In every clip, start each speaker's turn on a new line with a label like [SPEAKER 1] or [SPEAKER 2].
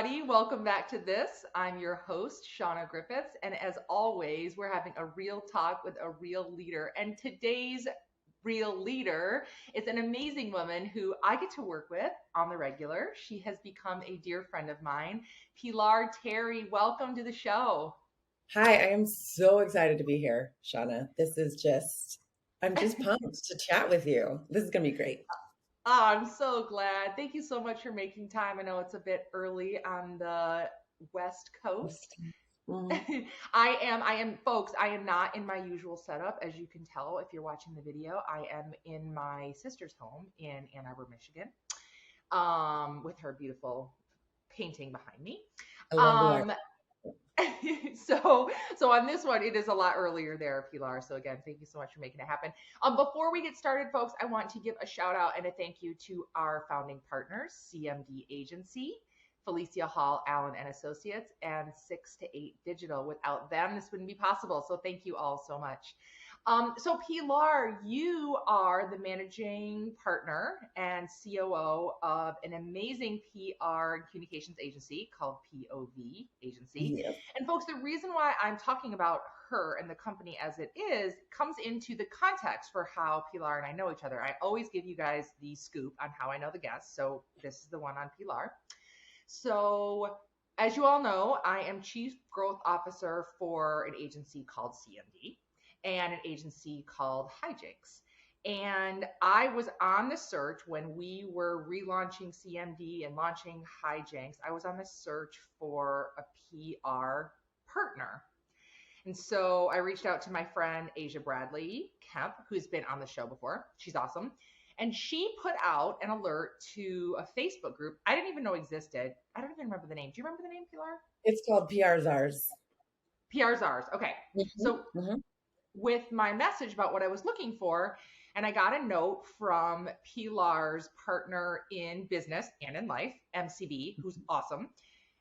[SPEAKER 1] everybody. Welcome back to this. I'm your host, Shauna Griffiths. And as always, we're having a real talk with a real leader. And today's real leader is an amazing woman who I get to work with on the regular. She has become a dear friend of mine, Pilaar Terry. Welcome to the show.
[SPEAKER 2] Hi, I am so excited to be here, Shauna. I'm just pumped to chat with you. This is going to be great.
[SPEAKER 1] I'm so glad. Thank you so much for making time. I know it's a bit early on the West Coast.
[SPEAKER 2] Mhm.
[SPEAKER 1] Folks, I am not in my usual setup. As you can tell, if you're watching the video, I am in my sister's home in Ann Arbor, Michigan, with her beautiful painting behind me.
[SPEAKER 2] I love the art.
[SPEAKER 1] Um, so on this one, it is a lot earlier there, Pilar. So again, thank you so much for making it happen. Before we get started, folks, I want to give a shout out and a thank you to our founding partners, CMD Agency, Felicia Hall, Allen and Associates, and 6 to 8 Digital. Without them, this wouldn't be possible. So thank you all so much. So Pilar, you are the managing partner and COO of an amazing PR and communications agency called POV Agency.
[SPEAKER 2] Yeah.
[SPEAKER 1] And folks, the reason why I'm talking about her and the company as it is comes into the context for how Pilar and I know each other. I always give you guys the scoop on how I know the guests. So this is the one on Pilar. So as you all know, I am Chief Growth Officer for an agency called CMD and an agency called Hijinks. And I was on the search when we were relaunching CMD and launching Hijinks. I was on the search for a PR partner. And so I reached out to my friend Asia Bradley Kemp, who's been on the show before. She's awesome. And she put out an alert to a Facebook group I didn't even know existed. I don't even remember the name. Do you remember the name, Pilar?
[SPEAKER 2] It's called PR's Ours.
[SPEAKER 1] PR's Ours. Okay.
[SPEAKER 2] Mhm,
[SPEAKER 1] So
[SPEAKER 2] mhm.
[SPEAKER 1] with my message about what I was looking for, and I got a note from Pilar's partner in business and in life, MCB, who's awesome.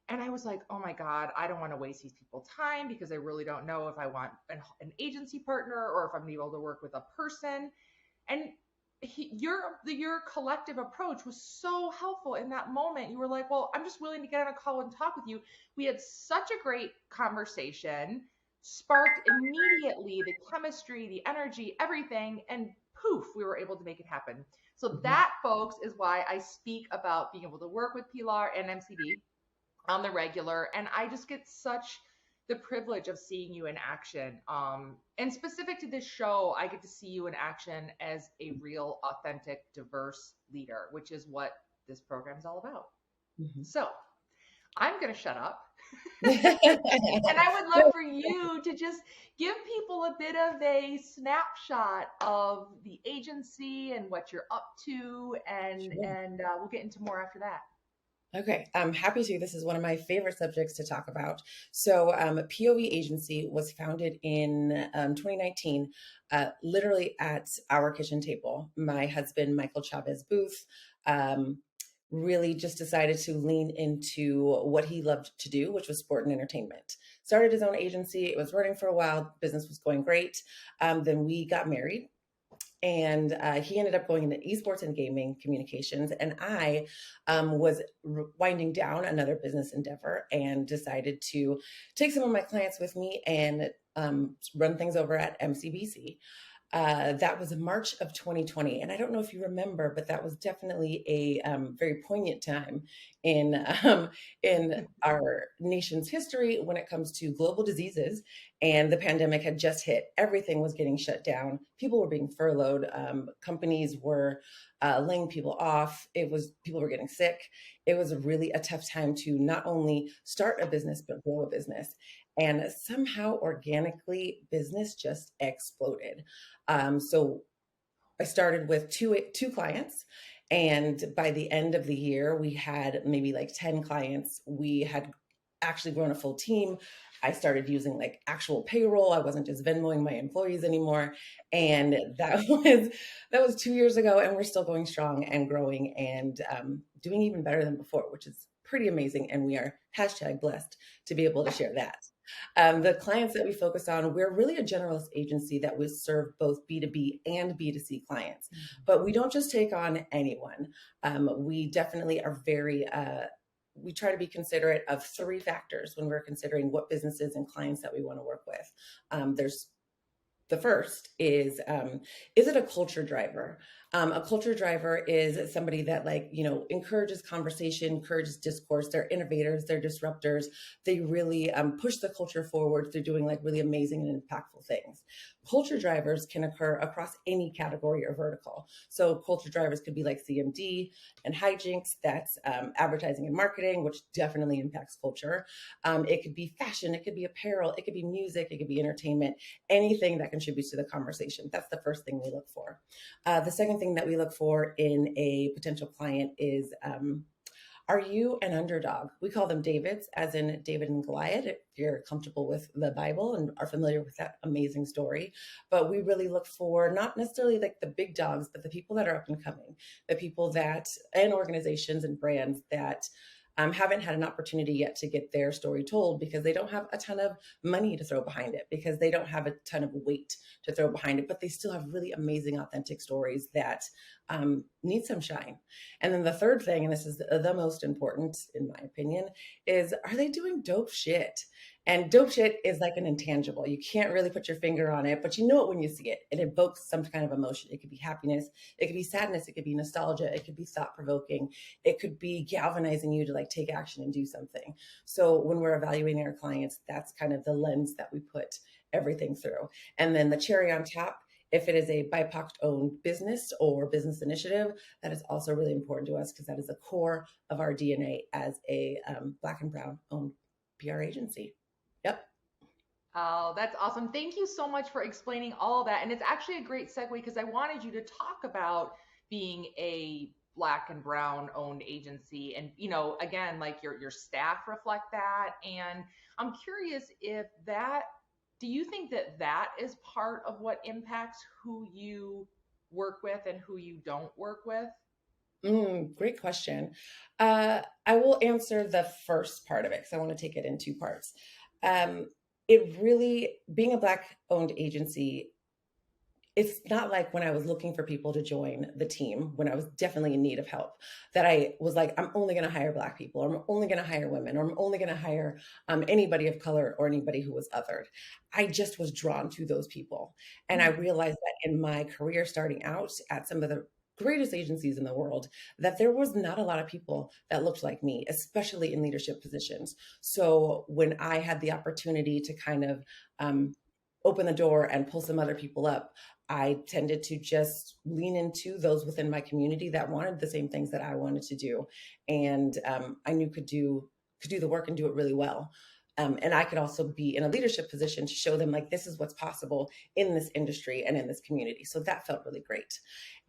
[SPEAKER 1] And I was like, oh my God, I don't want to waste these people's time because I really don't know if I want an agency partner or if I'm going to be able to work with a person. And your collective approach was so helpful in that moment. You were like, well, I'm just willing to get on a call and talk with you. We had such a great conversation, sparked immediately the chemistry, the energy, everything, and poof, we were able to make it happen. So
[SPEAKER 2] Mhm.
[SPEAKER 1] that, folks, is why I speak about being able to work with Pilar and MCB on the regular. And I just get such the privilege of seeing you in action. And specific to this show, I get to see you in action as a real, authentic, diverse leader, which is what this program is all about.
[SPEAKER 2] Mhm.
[SPEAKER 1] So I'm going to shut up. And I would love
[SPEAKER 2] No,
[SPEAKER 1] for you to just give people a bit of a snapshot of the agency and what you're up to, and
[SPEAKER 2] sure.
[SPEAKER 1] we'll get into more after that.
[SPEAKER 2] Okay, I'm happy to. This is one of my favorite subjects to talk about. So, POV Agency was founded in 2019, literally at our kitchen table. My husband, Michael Chavez Booth, um, really just decided to lean into what he loved to do, which was sport and entertainment. Started his own agency. It was running for a while. Business was going great. Then we got married and he ended up going into esports and gaming communications, and I was winding down another business endeavor and decided to take some of my clients with me and run things over at MCBC. That was March of 2020, and I don't know if you remember, but that was definitely a very poignant time in in our nation's history when it comes to global diseases. And the pandemic had just hit; everything was getting shut down. People were being furloughed. Companies were laying people off. It was people were getting sick. It was really a tough time to not only start a business but grow a business. And somehow, organically, business just exploded. So I started with two clients, and by the end of the year, we had maybe like 10 clients. We had actually grown a full team. I started using like actual payroll. I wasn't just Venmoing my employees anymore, and that was 2 years ago, and we're still going strong and growing and doing even better than before, which is pretty amazing. And we are #blessed to be able to share that. The clients that we focus on, we're really a generalist agency that we serve both B2B and B2C clients, but we don't just take on anyone. We definitely are very we try to be considerate of three factors when we're considering what businesses and clients that we want to work with. There's the first is it a culture driver? A culture driver is somebody that, like, encourages conversation, encourages discourse. They're innovators, they're disruptors. They really push the culture forward through doing like really amazing and impactful things. Culture drivers can occur across any category or vertical. So culture drivers could be like CMD and hijinks. That's advertising and marketing, which definitely impacts culture. It could be fashion, it could be apparel, it could be music, it could be entertainment, anything that contributes to the conversation. That's the first thing we look for. The second thing that we look for in a potential client is, are you an underdog? We call them Davids, as in David and Goliath, if you're comfortable with the Bible and are familiar with that amazing story. But we really look for not necessarily like the big dogs, but the people that are up and coming, the people that, and organizations and brands that haven't had an opportunity yet to get their story told because they don't have a ton of money to throw behind it, because they don't have a ton of weight to throw behind it, but they still have really amazing, authentic stories that need some shine. And then the third thing, and this is the most important in my opinion, is, are they doing dope shit? And dope shit is like an intangible. You can't really put your finger on it, but you know it when you see it. It evokes some kind of emotion. It could be happiness, it could be sadness, it could be nostalgia, it could be thought-provoking, it could be galvanizing you to like take action and do something. So when we're evaluating our clients, that's kind of the lens that we put everything through. And then the cherry on top, if it is a BIPOC owned business or business initiative, that is also really important to us, because that is the core of our DNA as a Black and brown owned PR agency. Yep.
[SPEAKER 1] Oh, that's awesome. Thank you so much for explaining all of that. And it's actually a great segue because I wanted you to talk about being a Black and brown owned agency. And, again, like your staff reflect that. And I'm curious if that, do you think that that is part of what impacts who you work with and who you don't work with?
[SPEAKER 2] Great question. I will answer the first part of it because I want to take it in two parts. It really, being a Black owned agency, it's not like when I was looking for people to join the team, when I was definitely in need of help, that I was like, I'm only going to hire Black people, or I'm only going to hire women, or I'm only going to hire anybody of color or anybody who was othered. I just was drawn to those people. And I realized that in my career starting out at some of the greatest agencies in the world, that there was not a lot of people that looked like me, especially in leadership positions. So when I had the opportunity to kind of open the door and pull some other people up, I tended to just lean into those within my community that wanted the same things that I wanted to do, and I knew could do the work and do it really well. And I could also be in a leadership position to show them like, this is what's possible in this industry and in this community. So that felt really great.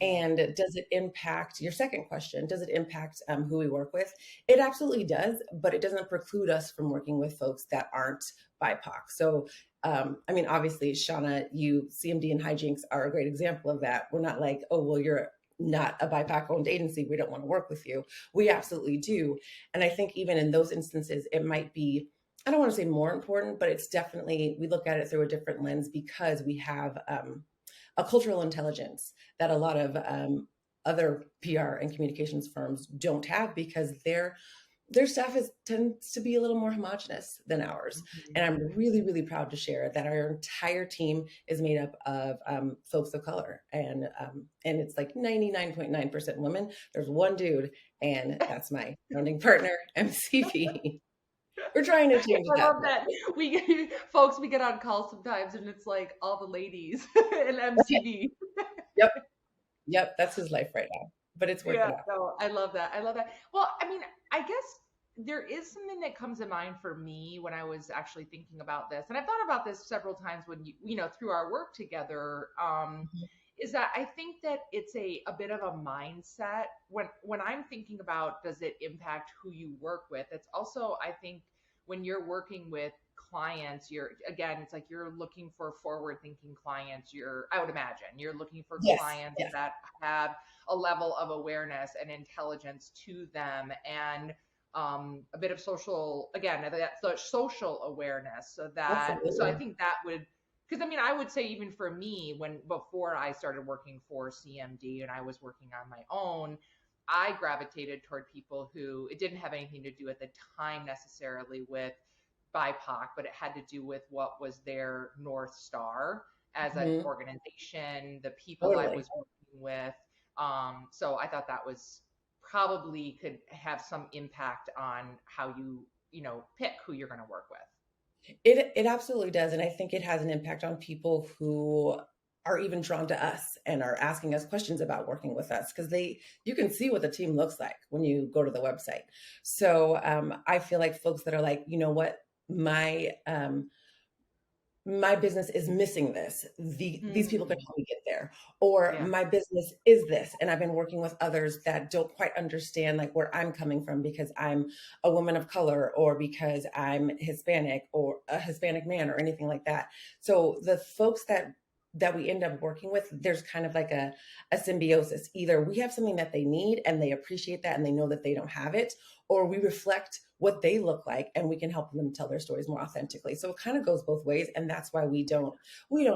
[SPEAKER 2] And does it impact, your second question, does it impact who we work with? It absolutely does, but it doesn't preclude us from working with folks that aren't BIPOC. So obviously, Shauna, you, CMD and hijinks are a great example of that. We're not like, oh, well, you're not a BIPOC owned agency, we don't want to work with you. We absolutely do. And I think even in those instances, it might be, I don't want to say more important, but it's definitely, we look at it through a different lens because we have a cultural intelligence that a lot of other PR and communications firms don't have, because their staff tends to be a little more homogenous than ours. And I'm really, really proud to share that our entire team is made up of folks of color. And it's like 99.9% women. There's one dude, and that's my founding partner, MCV. We're trying to change
[SPEAKER 1] I
[SPEAKER 2] that.
[SPEAKER 1] love that. We get on calls sometimes and it's like all the ladies and MCV.
[SPEAKER 2] Yep. That's his life right now, but it's working out.
[SPEAKER 1] No, I love that. I love that. Well, I guess there is something that comes to mind for me when I was actually thinking about this. And I've thought about this several times when through our work together, is that I think that it's a bit of a mindset when I'm thinking about, does it impact who you work with? It's also, I think, when you're working with clients, it's like you're looking for forward thinking clients. I would imagine you're looking for clients that have a level of awareness and intelligence to them, and a bit of social, that social awareness. So I think that would, because I would say even for me, before I started working for CMD and I was working on my own, I gravitated toward people who, it didn't have anything to do at the time necessarily with BIPOC, but it had to do with what was their North Star as an
[SPEAKER 2] Mhm.
[SPEAKER 1] organization, the people I
[SPEAKER 2] Totally.
[SPEAKER 1] was working with. So I thought that was probably could have some impact on how you pick who you're going to work with.
[SPEAKER 2] It absolutely does, and I think it has an impact on people who are even drawn to us and are asking us questions about working with us because they you can see what the team looks like when you go to the website. So I feel like folks that are like, you know what, my business is missing this. These people can
[SPEAKER 1] Mm,
[SPEAKER 2] help me get there. Or
[SPEAKER 1] yeah.
[SPEAKER 2] my business is this. And I've been working with others that don't quite understand like where I'm coming from because I'm a woman of color or because I'm Hispanic or a Hispanic man or anything like that. So the folks that we end up working with, there's kind of like a symbiosis. Either we have something that they need and they appreciate that and they know that they don't have it, or we reflect what they look like and we can help them tell their stories more authentically. So it kind of goes both ways, and that's why we don't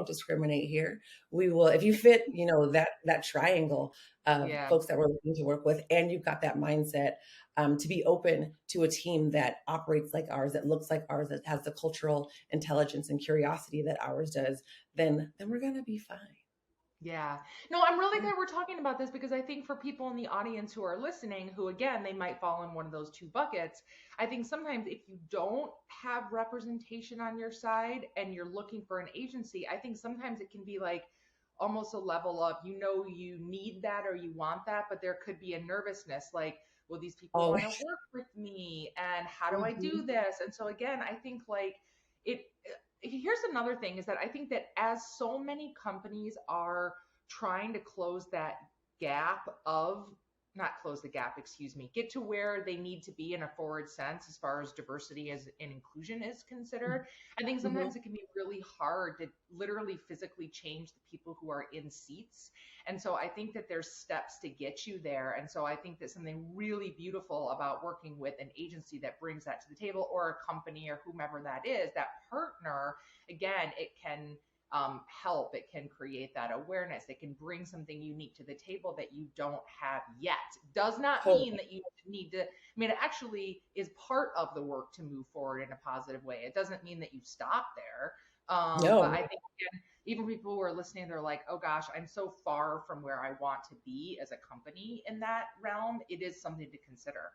[SPEAKER 2] discriminate here. We will, if you fit, that triangle of
[SPEAKER 1] Yeah.
[SPEAKER 2] folks that we're looking to work with, and you've got that mindset to be open to a team that operates like ours, that looks like ours, that has the cultural intelligence and curiosity that ours does, then we're gonna be fine.
[SPEAKER 1] Yeah. No, I'm really glad we're talking about this because I think for people in the audience who are listening, who again, they might fall in one of those two buckets. I think sometimes if you don't have representation on your side and you're looking for an agency, I think sometimes it can be like almost a level of, you need that or you want that, but there could be a nervousness like, will these people want to
[SPEAKER 2] Always.
[SPEAKER 1] work with me? And how do I do
[SPEAKER 2] Mhm.
[SPEAKER 1] this? And so again, I think like it here's another thing is that I think that as so many companies are trying to close that gap of not close the gap, excuse me, get to where they need to be in a forward sense as far as diversity as and inclusion is considered. I think
[SPEAKER 2] Mhm.
[SPEAKER 1] sometimes it can be really hard to literally physically change the people who are in seats. And so I think that there's steps to get you there. And so I think that something really beautiful about working with an agency that brings that to the table or a company or whomever that is, that partner, again, it can help. It can create that awareness. It can bring something unique to the table that you don't have yet. Does not mean
[SPEAKER 2] Totally.
[SPEAKER 1] that you need to, I mean, it actually is part of the work to move forward in a positive way. It doesn't mean that you stop there. But
[SPEAKER 2] No.
[SPEAKER 1] I think, again, even people who are listening, they're like, oh gosh, I'm so far from where I want to be as a company in that realm. It is something to consider.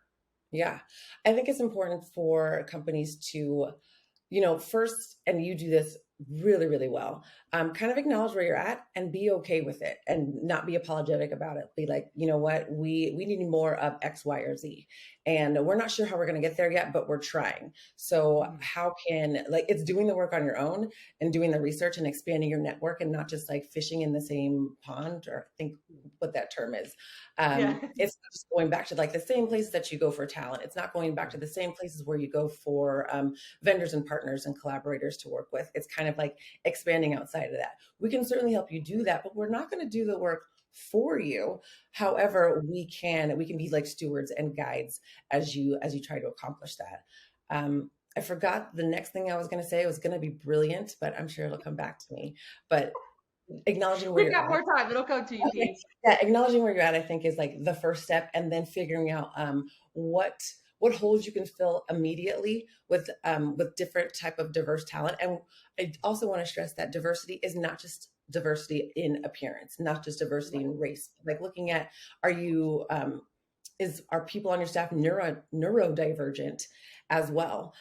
[SPEAKER 2] Yeah. I think it's important for companies to, first, and you do this really, really well, kind of acknowledge where you're at and be okay with it and not be apologetic about it. Be like, you know what, we need more of X, Y, or Z. And we're not sure how we're going to get there yet, but we're trying. So
[SPEAKER 1] Mhm.
[SPEAKER 2] how can, like, it's doing the work on your own and doing the research and expanding your network and not just like fishing in the same pond, or I think what that term is.
[SPEAKER 1] Yeah.
[SPEAKER 2] It's not just going back to like the same places that you go for talent. It's not going back to the same places where you go for vendors and partners and collaborators to work with. It's kind of like expanding outside of that. We can certainly help you do that, but we're not going to do the work for you. However, we can be like stewards and guides as you try to accomplish that. I forgot the next thing I was going to say. It was going to be brilliant, but I'm sure it'll come back to me. But acknowledging where
[SPEAKER 1] We've
[SPEAKER 2] you're
[SPEAKER 1] got
[SPEAKER 2] at.
[SPEAKER 1] more time. It'll come to you,
[SPEAKER 2] Okay.
[SPEAKER 1] P.
[SPEAKER 2] Yeah, acknowledging where you're at, I think, is like the first step, and then figuring out what what holes you can fill immediately with different type of diverse talent. And I also want to stress that diversity is not just diversity in appearance, not just diversity
[SPEAKER 1] Right.
[SPEAKER 2] in race. Like looking at, are you are people on your staff neurodivergent as well?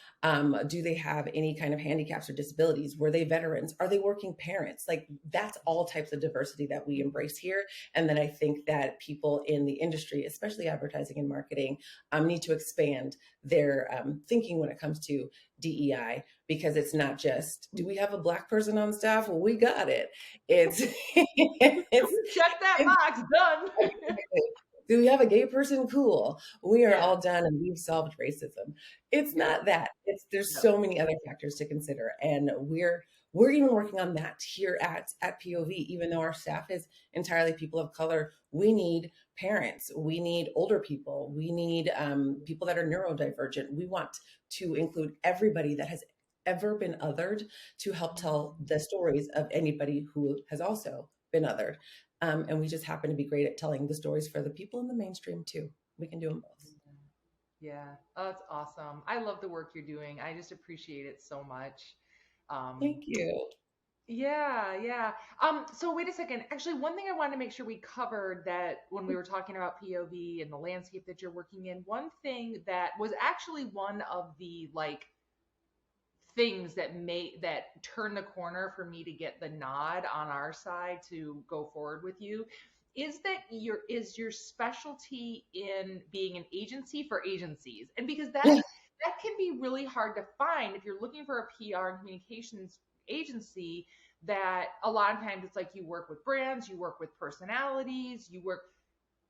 [SPEAKER 2] Do they have any kind of handicaps or disabilities? Were they veterans? Are they working parents? Like that's all types of diversity that we embrace here. And then I think that people in the industry, especially advertising and marketing, need to expand their thinking when it comes to DEI, because it's not just, do we have a Black person on staff? Well, we got it. It's it's
[SPEAKER 1] Check that box. Done.
[SPEAKER 2] do we have a gay person? Cool. We are
[SPEAKER 1] Yeah.
[SPEAKER 2] all done and we've solved racism. It's
[SPEAKER 1] Yeah.
[SPEAKER 2] not that. There's
[SPEAKER 1] No.
[SPEAKER 2] so many other factors to consider. And we're even working on that here at POV, even though our staff is entirely people of color. We need parents. We need older people. We need people that are neurodivergent. We want to include everybody that has ever been othered to help tell the stories of anybody who has also been othered. And we just happen to be great at telling the stories for the people in the mainstream too. We can do them both.
[SPEAKER 1] Yeah. Oh, that's awesome. I love the work you're doing. I just appreciate it so much. Um,
[SPEAKER 2] Thank you.
[SPEAKER 1] yeah, yeah. So wait a second. Actually, one thing I wanted to make sure we covered that when we were talking about POV and the landscape that you're working in, one thing that was actually one of the like things that turn the corner for me to get the nod on our side to go forward with you is that your specialty in being an agency for agencies. And because that can be really hard to find if you're looking for a PR and communications agency, that a lot of times it's like you work with brands, you work with personalities,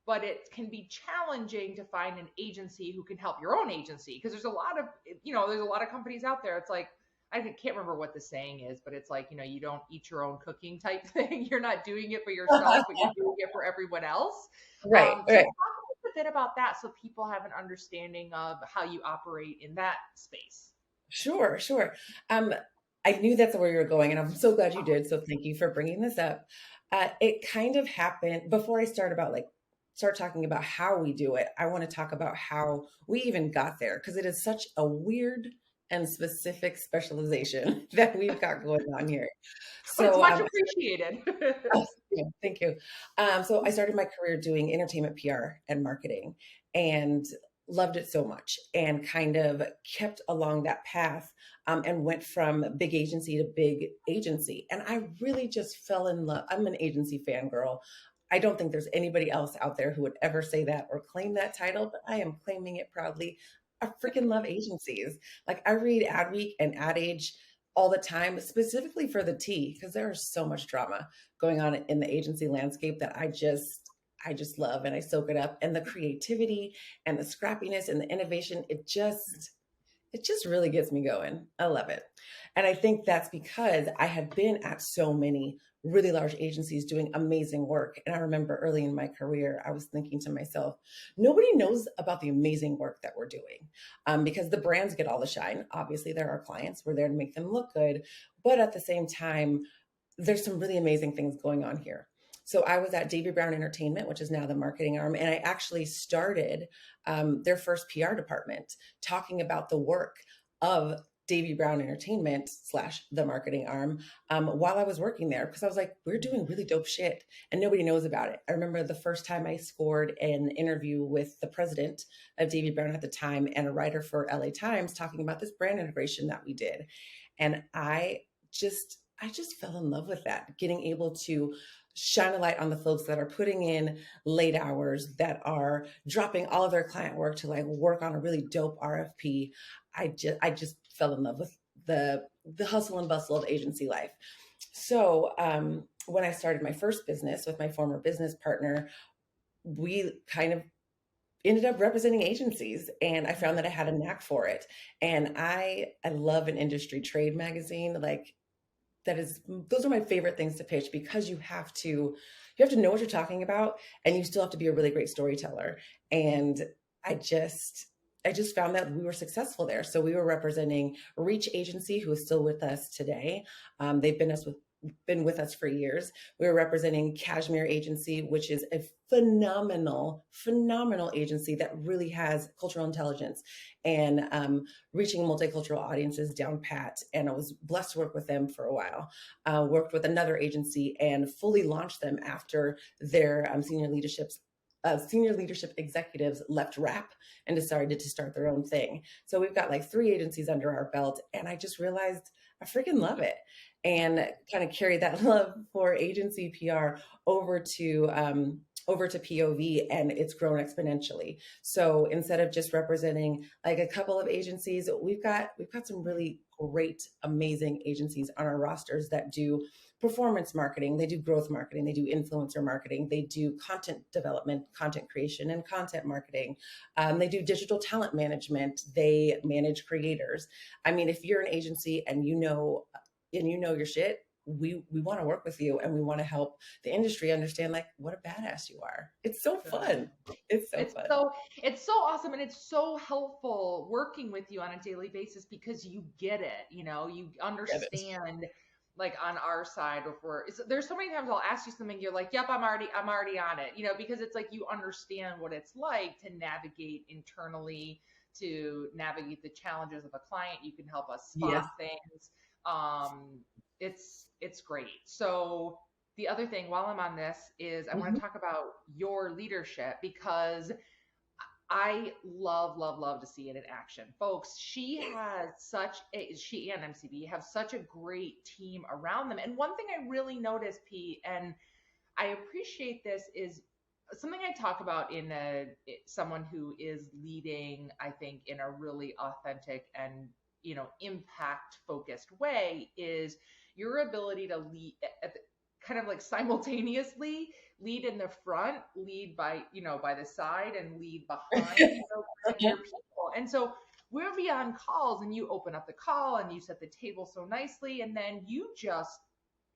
[SPEAKER 1] but it can be challenging to find an agency who can help your own agency, because there's a lot of there's a lot of companies out there. It's like, can't remember what the saying is, but it's like, you don't eat your own cooking type thing. You're not doing it for yourself, but you're doing it for everyone else.
[SPEAKER 2] Right,
[SPEAKER 1] So
[SPEAKER 2] right.
[SPEAKER 1] talk a bit about that so people have an understanding of how you operate in that space.
[SPEAKER 2] Sure, sure. I knew that's where you were going, and I'm so glad you did. So thank you for bringing this up. It kind of happened before I start talking about how we do it. I want to talk about how we even got there, because it is such a weird and specific specialization that we've got going on here.
[SPEAKER 1] But it's
[SPEAKER 2] So,
[SPEAKER 1] much appreciated.
[SPEAKER 2] oh, yeah, thank you. So I started my career doing entertainment PR and marketing, and loved it so much, and kind of kept along that path, and went from big agency to big agency. And I really just fell in love. I'm an agency fangirl. I don't think there's anybody else out there who would ever say that or claim that title, but I am claiming it proudly. I freaking love agencies. Like, I read Adweek and Ad Age all the time, specifically for the tea, because there is so much drama going on in the agency landscape that I just love, and I soak it up. And the creativity and the scrappiness and the innovation, it just really gets me going. I love it. And I think that's because I had been at so many really large agencies doing amazing work. And I remember early in my career, I was thinking to myself, nobody knows about the amazing work that we're doing, because the brands get all the shine. Obviously, they're our clients. We're there to make them look good. But at the same time, there's some really amazing things going on here. So I was at Davy Brown Entertainment, which is now the marketing arm, and I actually started their first PR department, talking about the work of Davy Brown Entertainment slash the marketing arm, while I was working there, because I was like, we're doing really dope shit and nobody knows about it. I remember the first time I scored an interview with the president of Davy Brown at the time and a writer for LA Times, talking about this brand integration that we did. And I just fell in love with that, getting able to shine a light on the folks that are putting in late hours, that are dropping all of their client work to like work on a really dope RFP. I just fell in love with the hustle and bustle of agency life. So when I started my first business with my former business partner, we kind of ended up representing agencies, and I found that I had a knack for it. And I love an industry trade magazine. Like, those are my favorite things to pitch, because you have to know what you're talking about, and you still have to be a really great storyteller. And I just found that we were successful there. So we were representing Reach Agency, who is still with us today. They've been with us for years. We were representing Cashmere Agency, which is a phenomenal, phenomenal agency that really has cultural intelligence and reaching multicultural audiences down pat. And I was blessed to work with them for a while. Worked with another agency and fully launched them after their senior leadership executives left RAP and decided to start their own thing. So we've got like 3 agencies under our belt, and I just realized I freaking love it, and kind of carried that love for agency PR over to POV, and it's grown exponentially. So instead of just representing like a couple of agencies, we've got some really great, amazing agencies on our rosters that do performance marketing, they do growth marketing, they do influencer marketing, they do content development, content creation, and content marketing. They do digital talent management, they manage creators. I mean, if you're an agency and you know your shit, we want to work with you, and we want to help the industry understand like what a badass you are. It's so fun. It's so fun.
[SPEAKER 1] It's so awesome, and it's so helpful working with you on a daily basis because you get it. You understand like on our side, if there's so many times I'll ask you something, you're like, yep, I'm already on it, because it's like you understand what it's like to navigate internally, to navigate the challenges of a client. You can help us spot
[SPEAKER 2] Yes.
[SPEAKER 1] things. It's great. So the other thing while I'm on this is I want
[SPEAKER 2] Mhm.
[SPEAKER 1] to talk about your leadership, because I love, love, love to see it in action. Folks, she and MCB have such a great team around them. And one thing I really noticed, Pete, and I appreciate this, is something I talk about in someone who is leading, I think, in a really authentic and, impact focused way, is your ability to lead kind of like simultaneously lead in the front, lead by the side, and lead behind, your people. And so we'll be on calls and you open up the call and you set the table so nicely, and then you just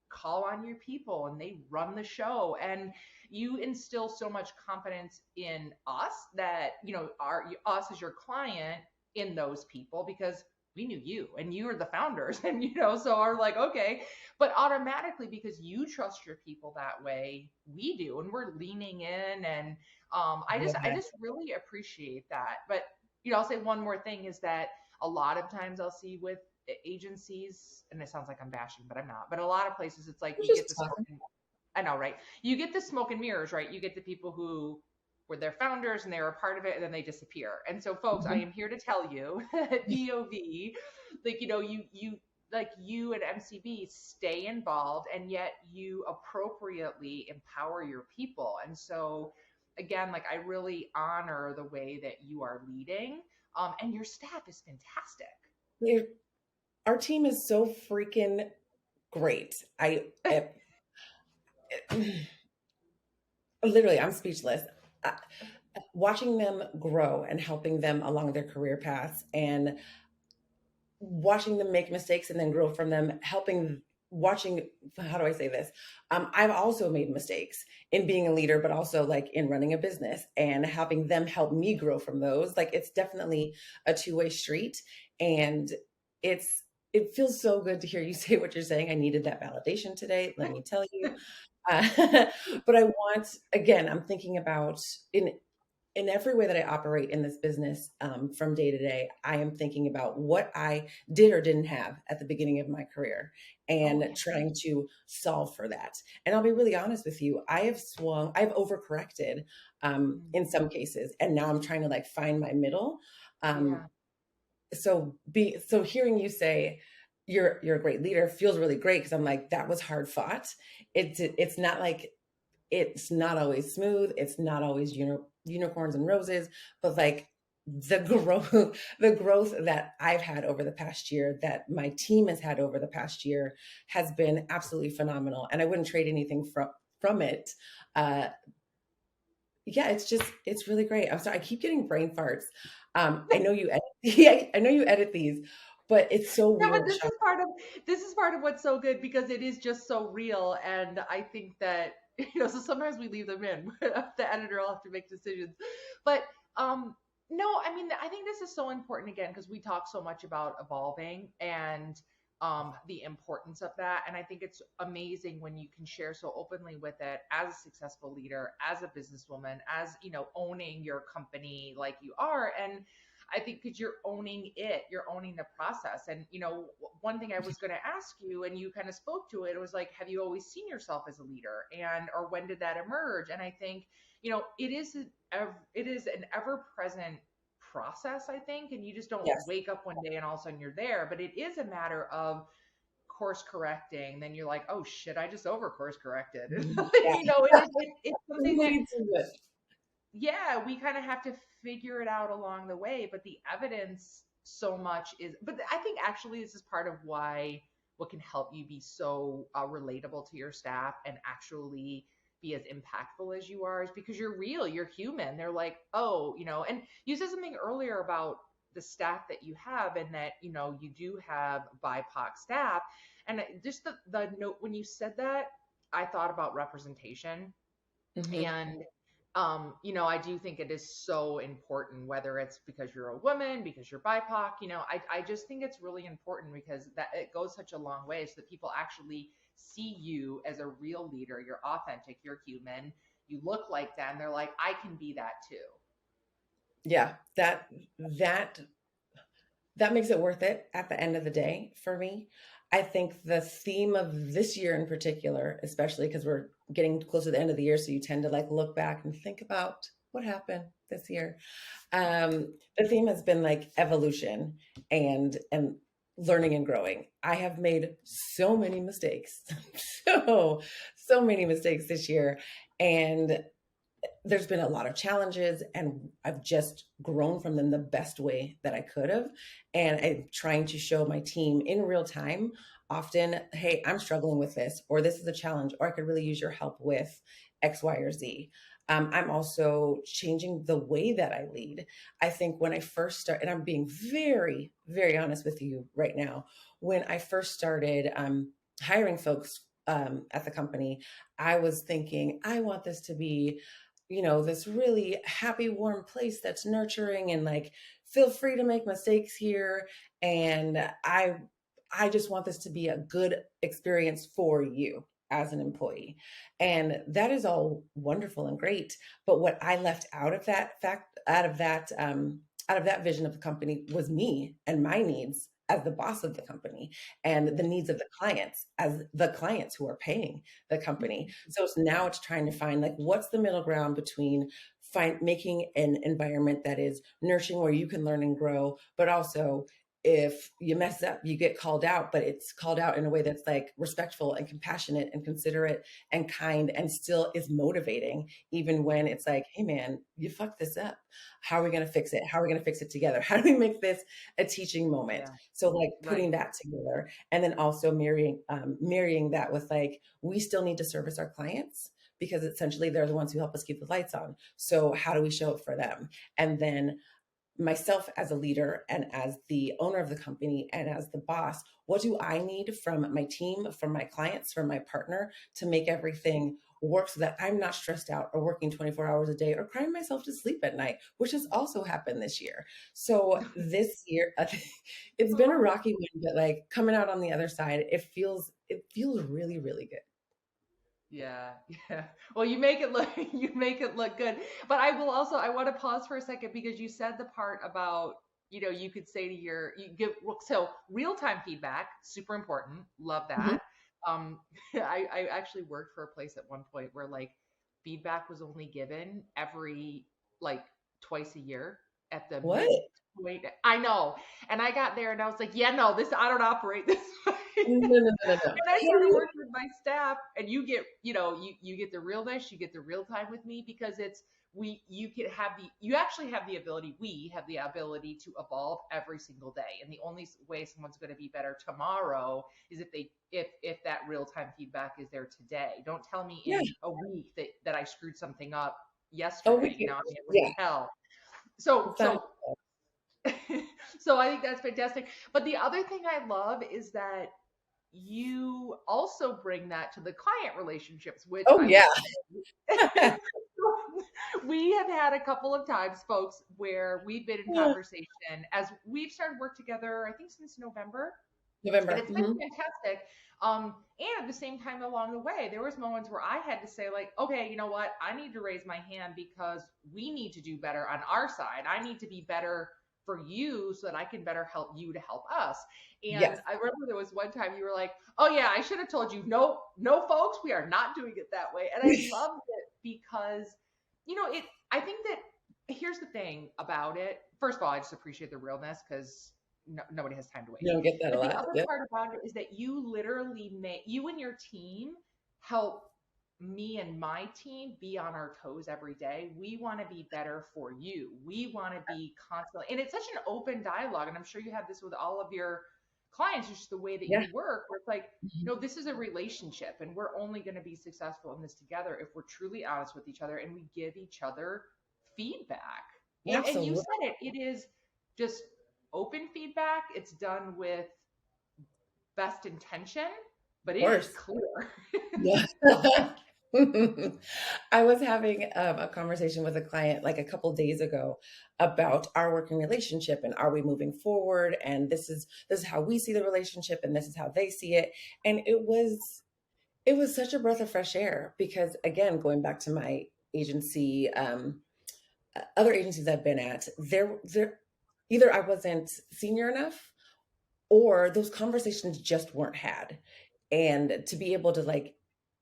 [SPEAKER 1] call on your people and they run the show, and you instill so much confidence in us that us as your client, in those people, because we knew you and you were the founders, and so are like, okay, but automatically, because you trust your people that way, we do, and we're leaning in. And I just really appreciate that. But I'll say one more thing, is that a lot of times I'll see with agencies, and it sounds like I'm bashing, but I'm not. But a lot of places, it's like
[SPEAKER 2] We're
[SPEAKER 1] you get
[SPEAKER 2] just
[SPEAKER 1] the smoke.
[SPEAKER 2] talking.
[SPEAKER 1] I know, right? You get the smoke and mirrors, right? You get the people who were their founders and they were a part of it, and then they disappear. And so, folks, I
[SPEAKER 2] Mhm.
[SPEAKER 1] am here to tell you at POV, like you and MCB stay involved, and yet you appropriately empower your people. And so, again, like I really honor the way that you are leading, and your staff is fantastic.
[SPEAKER 2] We're- Our team is so freaking great. Literally, I'm speechless. Uh, Watching them grow and helping them along their career paths, and watching them make mistakes and then grow from them, watching, how do I say this? I've also made mistakes in being a leader, but also like in running a business, and having them help me grow from those. Like, it's definitely a two-way street. And it feels so good to hear you say what you're saying. I needed that validation today, let me tell you. Uh, but again, I'm thinking about, in every way that I operate in this business, from day to day, I am thinking about what I did or didn't have at the beginning of my career,
[SPEAKER 1] Oh
[SPEAKER 2] and
[SPEAKER 1] yeah.
[SPEAKER 2] trying to solve for that. And I'll be really honest with you, I've overcorrected, in some cases, and now I'm trying to like find my middle. Um,
[SPEAKER 1] Yeah.
[SPEAKER 2] so hearing you say you're a great leader feels really great, because I'm like, that was hard fought. It's not like, it's not always smooth. It's not always unicorns and roses, but like the growth, the growth that I've had over the past year, that my team has had over the past year, has been absolutely phenomenal. And I wouldn't trade anything from it. Uh, yeah, it's really great. I'm sorry, I keep getting brain farts. I know you edit, yeah, I know you edit these, but it's so
[SPEAKER 1] Yeah, but
[SPEAKER 2] weird.
[SPEAKER 1] this is part of what's so good, because it is just so real. And I think that so sometimes we leave them in. The editor will have to make decisions. But no, I mean, I think this is so important, again, because we talk so much about evolving, and the importance of that. And I think it's amazing when you can share so openly with it, as a successful leader, as a businesswoman, as owning your company like you are. And I think because you're owning the process. And, one thing I was going to ask you, and you kind of spoke to it, it was like, have you always seen yourself as a leader? Or when did that emerge? And I think, it is an ever present process, I think. And you just don't
[SPEAKER 2] Yes.
[SPEAKER 1] wake up one day and all of a sudden you're there, but it is a matter of course correcting. Then you're like, oh shit, I just over course corrected.
[SPEAKER 2] Yeah.
[SPEAKER 1] It's something that,
[SPEAKER 2] Related to it.
[SPEAKER 1] yeah, we kind of have to figure it out along the way. But the evidence so much is, but I think actually this is part of why, what can help you be so relatable to your staff and actually be as impactful as you are, is because you're real, you're human. They're like, oh, and you said something earlier about the staff that you have, and that, you do have BIPOC staff. And just the note when you said that, I thought about representation.
[SPEAKER 2] Mhm.
[SPEAKER 1] And I do think it is so important, whether it's because you're a woman, because you're BIPOC, I just think it's really important because that it goes such a long way so that people actually see you as a real leader. You're authentic, you're human, you look like them. They're like, I can be that too.
[SPEAKER 2] Yeah, that that makes it worth it at the end of the day for me. I think the theme of this year in particular, especially because we're getting close to the end of the year, so you tend to like look back and think about what happened this year. The theme has been like evolution and learning and growing. I have made so many mistakes, so many mistakes this year, and there's been a lot of challenges, and I've just grown from them the best way that I could have. And I'm trying to show my team in real time often, hey, I'm struggling with this, or this is a challenge, or I could really use your help with X, Y, or Z. I'm also changing the way that I lead. I think when I first started, and I'm being very, very honest with you right now, when I first started hiring folks at the company, I was thinking, I want this to be this really happy, warm place that's nurturing and like, feel free to make mistakes here. And I just want this to be a good experience for you as an employee. And that is all wonderful and great. But what I left out of that fact, out of that vision of the company was me and my needs as the boss of the company and the needs of the clients as the clients who are paying the company. So it's trying to find like what's the middle ground between making an environment that is nurturing where you can learn and grow, but also if you mess up, you get called out, but it's called out in a way that's like respectful and compassionate and considerate and kind and still is motivating, even when it's like, hey man, you fucked this up. How are we going to fix it? How are we going to fix it together? How do we make this a teaching moment?
[SPEAKER 1] Yeah.
[SPEAKER 2] So like putting
[SPEAKER 1] Right.
[SPEAKER 2] that together and then also marrying that with like, we still need to service our clients because essentially they're the ones who help us keep the lights on. So how do we show up for them? And then myself as a leader and as the owner of the company and as the boss, what do I need from my team, from my clients, from my partner to make everything work so that I'm not stressed out or working 24 hours a day or crying myself to sleep at night, which has also happened this year. So this year, it's been a rocky one, but like coming out on the other side, it feels really, really good.
[SPEAKER 1] Yeah, yeah. Well, you make it look you make it look good. But I want to pause for a second because you said the part about, you could say to you give so real-time feedback, super important. Love
[SPEAKER 2] Mhm.
[SPEAKER 1] that. I actually worked for a place at one point where like feedback was only given every like twice a year at the
[SPEAKER 2] What?
[SPEAKER 1] midpoint. I know. And I got there and I was like, yeah, no, this I don't operate this way.
[SPEAKER 2] No, no, no, no, no.
[SPEAKER 1] And I started working with my staff, and you get, you get the realness, you get the real time with me because it's you actually have the ability, we have the ability to evolve every single day. And the only way someone's going to be better tomorrow is if that real time feedback is there today. Don't tell me
[SPEAKER 2] Yeah.
[SPEAKER 1] in a week that I screwed something up
[SPEAKER 2] Oh,
[SPEAKER 1] yesterday. I mean, it would
[SPEAKER 2] yeah.
[SPEAKER 1] be hell. So,
[SPEAKER 2] It's not.
[SPEAKER 1] so so I think that's fantastic. But the other thing I love is that you also bring that to the client relationships, which
[SPEAKER 2] Oh,
[SPEAKER 1] I
[SPEAKER 2] yeah.
[SPEAKER 1] will say. We have had a couple of times, folks, where we've been in conversation as we've started work together, I think since November, and
[SPEAKER 2] November.
[SPEAKER 1] it's been fantastic. And at the same time along the way, there was moments where I had to say, like, okay, you know what? I need to raise my hand because we need to do better on our side. I need to be better for you so that I can better help you to help us. And
[SPEAKER 2] Yes.
[SPEAKER 1] I remember there was one time you were like, oh yeah, I should have told you, no, no, folks, we are not doing it that way. And I loved it because, I think that here's the thing about it. First of all, I just appreciate the realness because nobody has time to
[SPEAKER 2] You
[SPEAKER 1] waste.
[SPEAKER 2] don't get that a
[SPEAKER 1] But the
[SPEAKER 2] lot.
[SPEAKER 1] other
[SPEAKER 2] Yep.
[SPEAKER 1] part about it is that you and your team help me and my team be on our toes every day. We want to be better for you. We want to be constantly, and it's such an open dialogue. And I'm sure you have this with all of your clients, just the way that
[SPEAKER 2] Yeah.
[SPEAKER 1] you work, where it's like,
[SPEAKER 2] Mhm.
[SPEAKER 1] this is a relationship and we're only going to be successful in this together if we're truly honest with each other and we give each other feedback. And you
[SPEAKER 2] Absolutely.
[SPEAKER 1] said it is just open feedback. It's done with best intention, but
[SPEAKER 2] Of
[SPEAKER 1] it is
[SPEAKER 2] course.
[SPEAKER 1] clear.
[SPEAKER 2] Yeah. I was having a conversation with a client like a couple days ago about our working relationship and are we moving forward, and this is how we see the relationship and this is how they see it. And it was such a breath of fresh air because, again, going back to my agency, other agencies I've been at, there either I wasn't senior enough or those conversations just weren't had. And to be able to like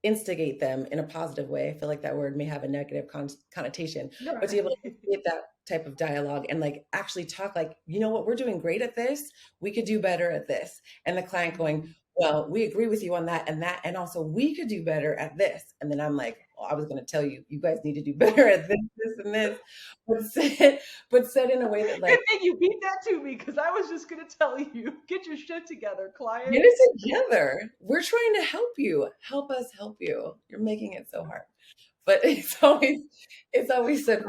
[SPEAKER 2] instigate them in a positive way, I feel like that word may have a negative connotation,
[SPEAKER 1] No.
[SPEAKER 2] but to be able to get that type of dialogue and like actually talk like, you know what, we're doing great at this, we could do better at this. And the client going, well, we agree with you on that and that, and also we could do better at this. And then I'm like, well, I was going to tell you, you guys need to do better at this, and this, but said in a way that
[SPEAKER 1] Good
[SPEAKER 2] like,
[SPEAKER 1] thing you beat that to me because I was just going to tell you, get your shit together,
[SPEAKER 2] get
[SPEAKER 1] client.
[SPEAKER 2] it together. We're trying to help you. Help us help you. You're making it so hard. But it's always said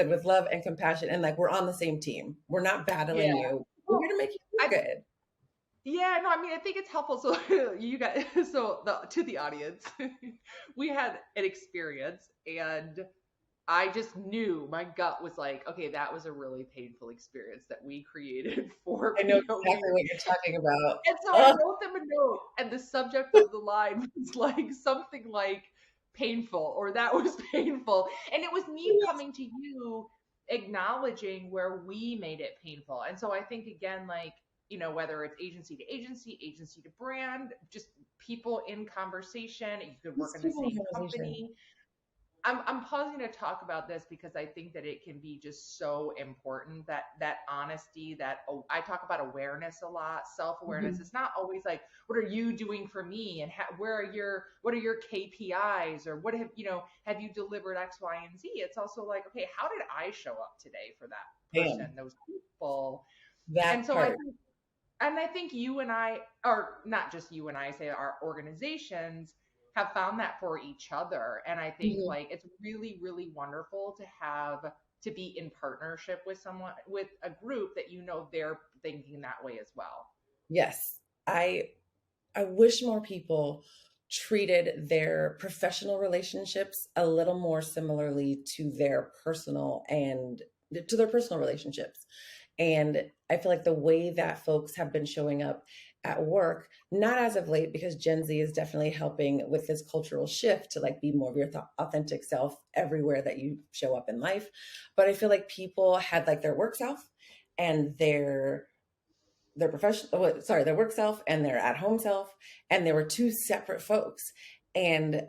[SPEAKER 2] with love and compassion, and like we're on the same team. We're not
[SPEAKER 1] Yeah.
[SPEAKER 2] battling you. We're
[SPEAKER 1] Well,
[SPEAKER 2] here to make you
[SPEAKER 1] I
[SPEAKER 2] feel good.
[SPEAKER 1] yeah, no, I mean, I think it's helpful. So you guys, so to the audience, we had an experience, and I just knew my gut was like, okay, that was a really painful experience that we created for
[SPEAKER 2] I know
[SPEAKER 1] POV.
[SPEAKER 2] exactly what you're talking about.
[SPEAKER 1] And so I
[SPEAKER 2] Oh,
[SPEAKER 1] wrote them a note, and the subject of the line was like something like painful or that was painful. And it was me coming to you acknowledging where we made it painful. And so I think, again, like, whether it's agency to agency, agency to brand, just people in conversation, you could work
[SPEAKER 2] these
[SPEAKER 1] in the
[SPEAKER 2] people in
[SPEAKER 1] same
[SPEAKER 2] conversation.
[SPEAKER 1] company. I'm pausing to talk about this because I think that it can be just so important that honesty, that I talk about awareness a lot, self-awareness.
[SPEAKER 2] Mhm.
[SPEAKER 1] It's not always like, what are you doing for me, and what are your KPIs, or what have you delivered X, Y, and Z. It's also like, okay, how did I show up today for that person,
[SPEAKER 2] Damn,
[SPEAKER 1] those people? And
[SPEAKER 2] that
[SPEAKER 1] so I
[SPEAKER 2] part.
[SPEAKER 1] think and I think you and I, or not just you and I, say our organizations have found that for each other. And I think
[SPEAKER 2] Mhm.
[SPEAKER 1] like it's really, really wonderful to be in partnership with someone, with a group that they're thinking that way as well.
[SPEAKER 2] Yes, I wish more people treated their professional relationships a little more similarly to their personal relationships. And I feel like the way that folks have been showing up at work, not as of late, because Gen Z is definitely helping with this cultural shift to like be more of your authentic self everywhere that you show up in life. But I feel like people had like their work self and their professional their work self and their at home self, and they were two separate folks. And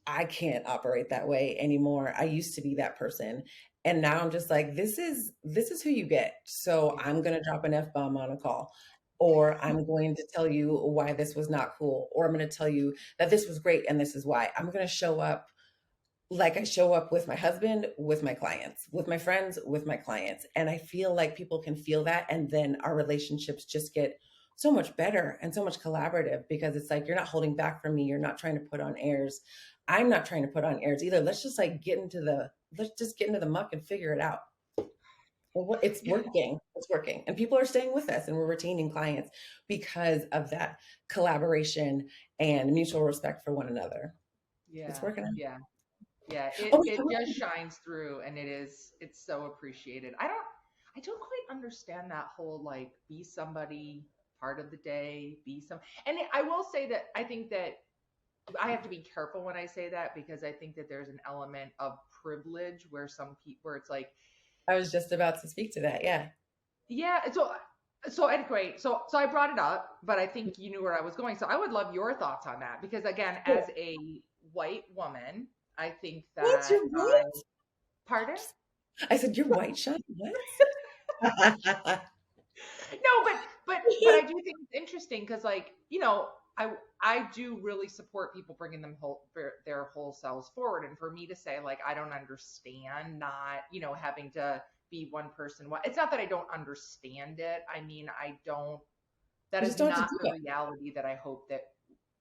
[SPEAKER 2] I can't operate that way anymore. I used to be that person, and now I'm just like, this is who you get. So
[SPEAKER 1] Yeah.
[SPEAKER 2] I'm going to drop an F-bomb on a call, or I'm going to tell you why this was not cool, or I'm going to tell you that this was great and this is why. I'm going to show up like I show up with my husband, with my clients, with my friends, with my clients. And I feel like people can feel that. And then our relationships just get so much better and so much collaborative because it's like, you're not holding back from me. You're not trying to put on airs. I'm not trying to put on airs either. Let's just get into the muck and figure it out. Well, it's
[SPEAKER 1] Yeah.
[SPEAKER 2] working. It's working. And people are staying with us and we're retaining clients because of that collaboration and mutual respect for one another. It's
[SPEAKER 1] Yeah.
[SPEAKER 2] working out.
[SPEAKER 1] Yeah. Yeah.
[SPEAKER 2] Oh,
[SPEAKER 1] It
[SPEAKER 2] wait,
[SPEAKER 1] it just shines through, and it's so appreciated. I don't quite understand that whole like be somebody part of the day, be some. And I will say that I think that I have to be careful when I say that because I think that there's an element of privilege where some people where it's like,
[SPEAKER 2] I was just about to speak to that. Yeah.
[SPEAKER 1] yeah. So anyway, so I brought it up, but I think you knew where I was going. So I would love your thoughts on that because, again, as
[SPEAKER 2] Cool.
[SPEAKER 1] a white woman, I think
[SPEAKER 2] What?
[SPEAKER 1] that
[SPEAKER 2] You're
[SPEAKER 1] I
[SPEAKER 2] white?
[SPEAKER 1] pardon.
[SPEAKER 2] I said, you're white, Sean. What?
[SPEAKER 1] No, but I do think it's interesting because, like, I do really support people bringing their whole selves forward, and for me to say like I don't understand not having to be one person. It's not that I don't understand it. I mean, I don't. That
[SPEAKER 2] You
[SPEAKER 1] is
[SPEAKER 2] just don't have to
[SPEAKER 1] not
[SPEAKER 2] do
[SPEAKER 1] the
[SPEAKER 2] it.
[SPEAKER 1] reality that I hope that,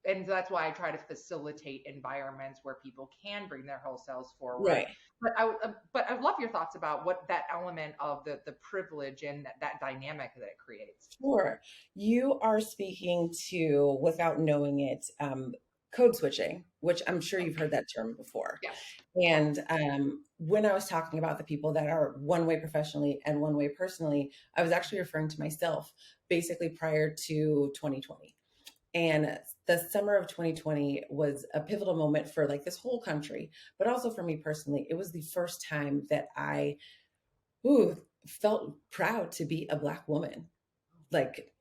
[SPEAKER 1] and that's why I try to facilitate environments where people can bring their whole selves forward.
[SPEAKER 2] Right.
[SPEAKER 1] But I would love your thoughts about what that element of the privilege and that dynamic that it creates.
[SPEAKER 2] Sure. You are speaking to, without knowing it, code switching, which I'm sure you've heard that term before.
[SPEAKER 1] Yes.
[SPEAKER 2] And when I was talking about the people that are one way professionally and one way personally, I was actually referring to myself basically prior to 2020. And the summer of 2020 was a pivotal moment for like this whole country, but also for me personally. It was the first time that I felt proud to be a Black woman. Like,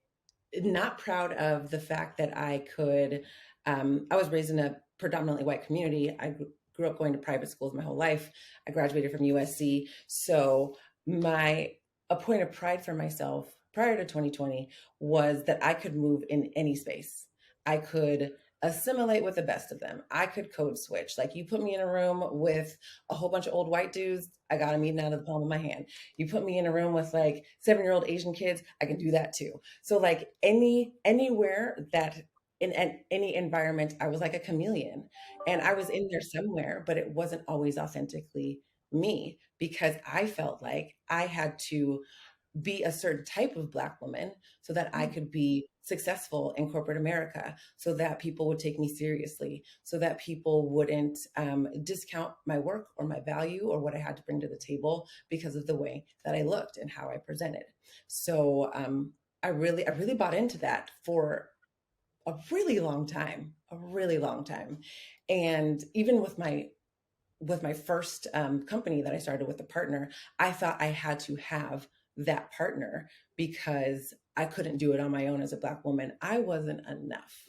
[SPEAKER 2] not proud of the fact that I could, I was raised in a predominantly white community. I grew up going to private schools my whole life. I graduated from USC. So a point of pride for myself prior to 2020 was that I could move in any space. I could assimilate with the best of them. I could code switch. Like, you put me in a room with a whole bunch of old white dudes, I got them eating out of the palm of my hand. You put me in a room with like 7-year-old Asian kids, I can do that too. So like anywhere that in any environment, I was like a chameleon, and I was in there somewhere, but it wasn't always authentically me because I felt like I had to be a certain type of Black woman so that I could be successful in corporate America, so that people would take me seriously, so that people wouldn't discount my work or my value or what I had to bring to the table because of the way that I looked and how I presented. So I really bought into that for a really long time, a really long time. And even with my first company that I started with a partner, I thought I had to have that partner because I couldn't do it on my own as a Black woman. I wasn't enough.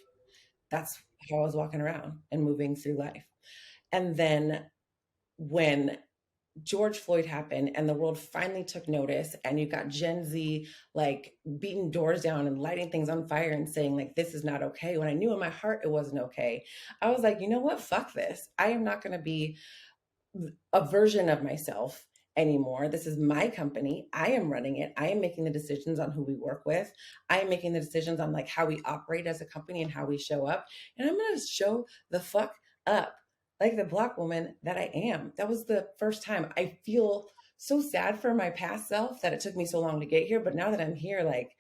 [SPEAKER 2] That's how I was walking around and moving through life. And then when George Floyd happened and the world finally took notice, and you got Gen Z like beating doors down and lighting things on fire and saying like, this is not okay. When I knew in my heart it wasn't okay, I was like, you know what? Fuck this. I am not going to be a version of myself anymore. This is my company. I am running it. I am making the decisions on who we work with. I am making the decisions on like how we operate as a company and how we show up. And I'm going to show the fuck up like the Black woman that I am. That was the first time. I feel so sad for my past self that it took me so long to get here. But now that I'm here, like,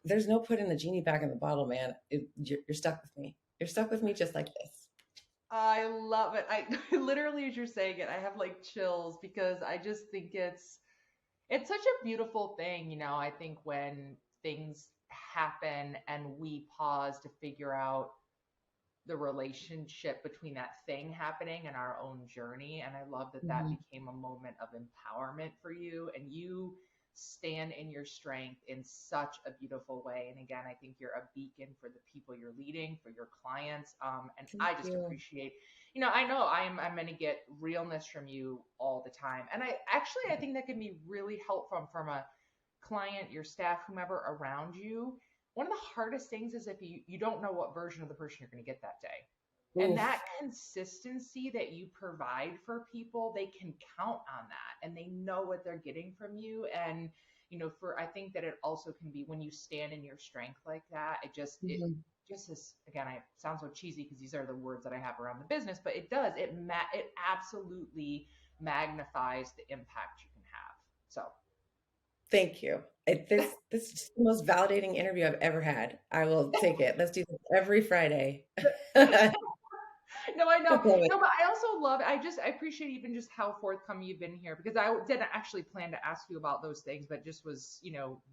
[SPEAKER 2] there's no putting the genie back in the bottle, man. You're stuck with me. You're stuck with me just like this.
[SPEAKER 1] I love it. I literally, as you're saying it, I have like chills because I just think it's such a beautiful thing, I think when things happen and we pause to figure out the relationship between that thing happening and our own journey. And I love that that
[SPEAKER 2] Mhm.
[SPEAKER 1] became a moment of empowerment for you, and you stand in your strength in such a beautiful way. And again, I think you're a beacon for the people you're leading, for your clients. And
[SPEAKER 2] Thank
[SPEAKER 1] I just
[SPEAKER 2] you.
[SPEAKER 1] appreciate, I know I'm going to get realness from you all the time. And I think that can be really helpful from a client, your staff, whomever around you. One of the hardest things is if you don't know what version of the person you're going to get that day. And
[SPEAKER 2] Oof.
[SPEAKER 1] that consistency that you provide for people, they can count on that and they know what they're getting from you. And, I think that it also can be when you stand in your strength like that,
[SPEAKER 2] Mhm.
[SPEAKER 1] just is, again, I sound so cheesy because these are the words that I have around the business, but it absolutely magnifies the impact you can have. So
[SPEAKER 2] Thank you. This is the most validating interview I've ever had. I will take it. Let's do this every Friday. I
[SPEAKER 1] no, I know.
[SPEAKER 2] love it.
[SPEAKER 1] No, but I also love, I appreciate even just how forthcoming you've been here, because I didn't actually plan to ask you about those things, but just was,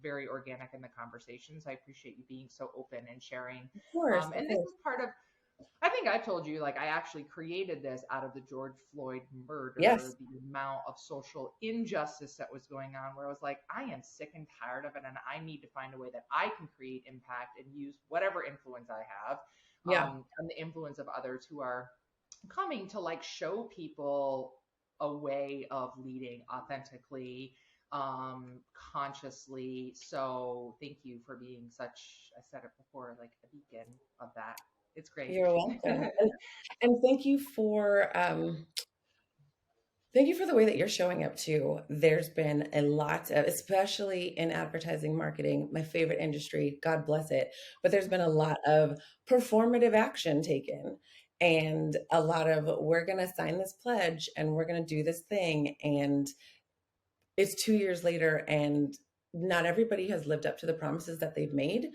[SPEAKER 1] very organic in the conversation. So I appreciate you being so open and sharing.
[SPEAKER 2] Of
[SPEAKER 1] And this
[SPEAKER 2] course.
[SPEAKER 1] is part of, I think I told you, like, I actually created this out of the George Floyd murder,
[SPEAKER 2] Yes.
[SPEAKER 1] the amount of social injustice that was going on, where I was like, I am sick and tired of it, and I need to find a way that I can create impact and use whatever influence I have,
[SPEAKER 2] Yeah.
[SPEAKER 1] and the influence of others who are coming to like show people a way of leading authentically, consciously. So thank you for being such, I said it before, like a beacon of that. It's great.
[SPEAKER 2] You're welcome. And thank you for the way that you're showing up too. There's been a lot of, especially in advertising marketing, my favorite industry, God bless it, but there's been a lot of performative action taken, and a lot of, we're going to sign this pledge and we're going to do this thing. And it's 2 years later, and not everybody has lived up to the promises that they've made.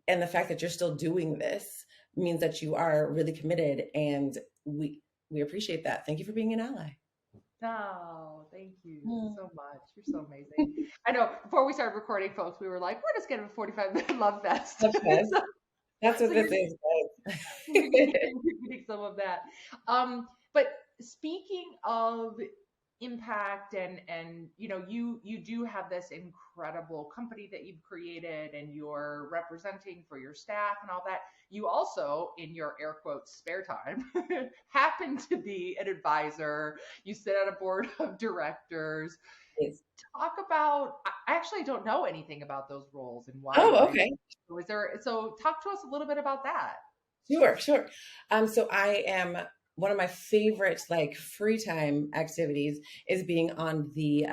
[SPEAKER 2] And the fact that you're still doing this means that you are really committed, and we appreciate that. Thank you for being an ally.
[SPEAKER 1] No, thank you
[SPEAKER 2] Mm.
[SPEAKER 1] so much. You're so amazing. I know before we started recording, folks, we were like, we're just getting a 45-minute love fest.
[SPEAKER 2] Love fest.
[SPEAKER 1] so,
[SPEAKER 2] That's what
[SPEAKER 1] so
[SPEAKER 2] this
[SPEAKER 1] you're,
[SPEAKER 2] is, guys.
[SPEAKER 1] you're getting some of that. But speaking of impact and you do have this incredible company that you've created and you're representing for your staff and all that. You also, in your air quotes spare time, happen to be an advisor. You sit on a board of directors.
[SPEAKER 2] Yes.
[SPEAKER 1] Talk about, I actually don't know anything about those roles and why
[SPEAKER 2] Oh,
[SPEAKER 1] you're in.
[SPEAKER 2] okay.
[SPEAKER 1] So talk to us a little bit about that.
[SPEAKER 2] Sure, sure. So I am one of my favorite like free time activities is being on the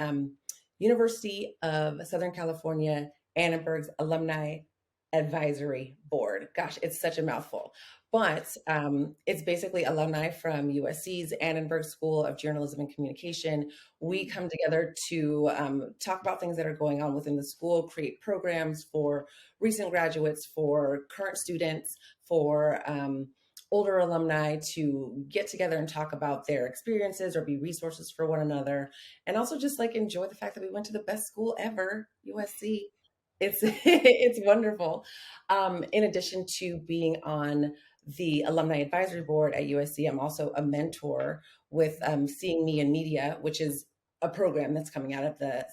[SPEAKER 2] University of Southern California Annenberg's Alumni Advisory Board. Gosh, it's such a mouthful. But it's basically alumni from USC's Annenberg School of Journalism and Communication. We come together to talk about things that are going on within the school, create programs for recent graduates, for current students, for older alumni to get together and talk about their experiences or be resources for one another. And also just like enjoy the fact that we went to the best school ever, USC. It's it's wonderful. In addition to being on the alumni advisory board at USC, I'm also a mentor with Seeing Me in Media, which is a program that's coming out of the